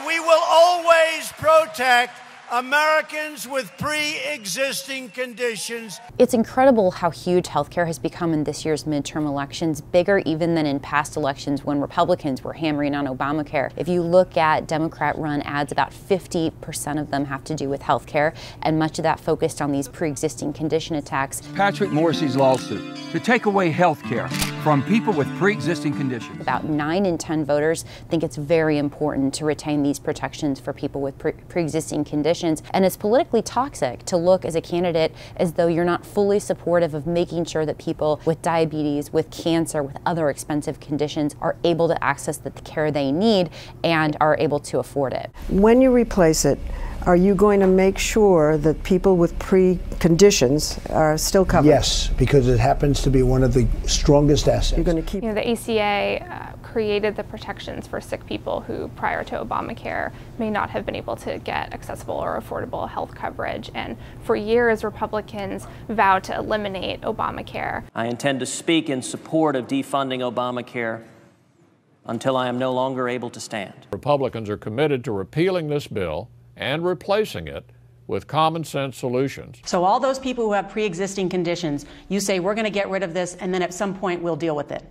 we will always protect Americans with pre-existing conditions. It's incredible how huge healthcare has become in this year's midterm elections, bigger even than in past elections when Republicans were hammering on Obamacare. If you look at Democrat-run ads, about 50% of them have to do with healthcare, and much of that focused on these pre-existing condition attacks. Patrick Morrissey's lawsuit to take away healthcare from people with pre-existing conditions. About 9 in 10 voters think it's very important to retain these protections for people with pre-existing conditions. And it's politically toxic to look as a candidate as though you're not fully supportive of making sure that people with diabetes, with cancer, with other expensive conditions are able to access the care they need and are able to afford it. When you replace it, are you going to make sure that people with pre-conditions are still covered? Yes, because it happens to be one of the strongest assets. You're going to keep. The ACA created the protections for sick people who, prior to Obamacare, may not have been able to get accessible or affordable health coverage. And for years, Republicans vowed to eliminate Obamacare. I intend to speak in support of defunding Obamacare until I am no longer able to stand. Republicans are committed to repealing this bill and replacing it with common sense solutions. So all those people who have pre-existing conditions, you say we're going to get rid of this and then at some point we'll deal with it.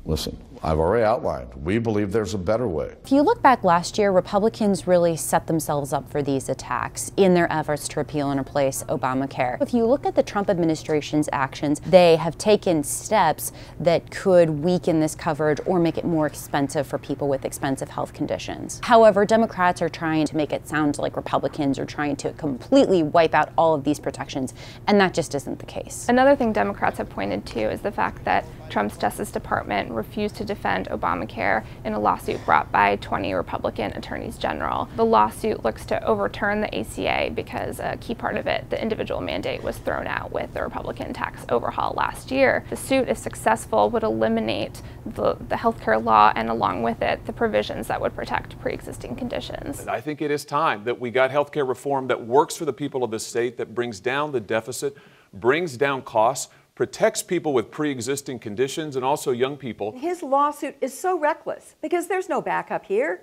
Listen, I've already outlined. We believe there's a better way. If you look back last year, Republicans really set themselves up for these attacks in their efforts to repeal and replace Obamacare. If you look at the Trump administration's actions, they have taken steps that could weaken this coverage or make it more expensive for people with expensive health conditions. However, Democrats are trying to make it sound like Republicans are trying to completely wipe out all of these protections, and that just isn't the case. Another thing Democrats have pointed to is the fact that Trump's Justice Department refused to defend Obamacare in a lawsuit brought by 20 Republican attorneys general. The lawsuit looks to overturn the ACA because a key part of it, the individual mandate, was thrown out with the Republican tax overhaul last year. The suit, if successful, would eliminate the healthcare law and along with it the provisions that would protect pre-existing conditions. And I think it is time that we got healthcare reform that works for the people of the state, that brings down the deficit, brings down costs, protects people with pre-existing conditions and also young people. His lawsuit is so reckless because there's no backup here.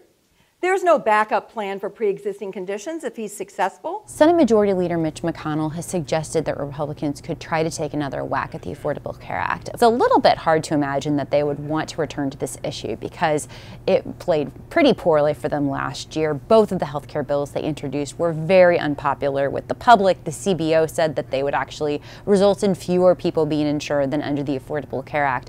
There's no backup plan for pre-existing conditions if he's successful. Senate Majority Leader Mitch McConnell has suggested that Republicans could try to take another whack at the Affordable Care Act. It's a little bit hard to imagine that they would want to return to this issue because it played pretty poorly for them last year. Both of the health care bills they introduced were very unpopular with the public. The CBO said that they would actually result in fewer people being insured than under the Affordable Care Act.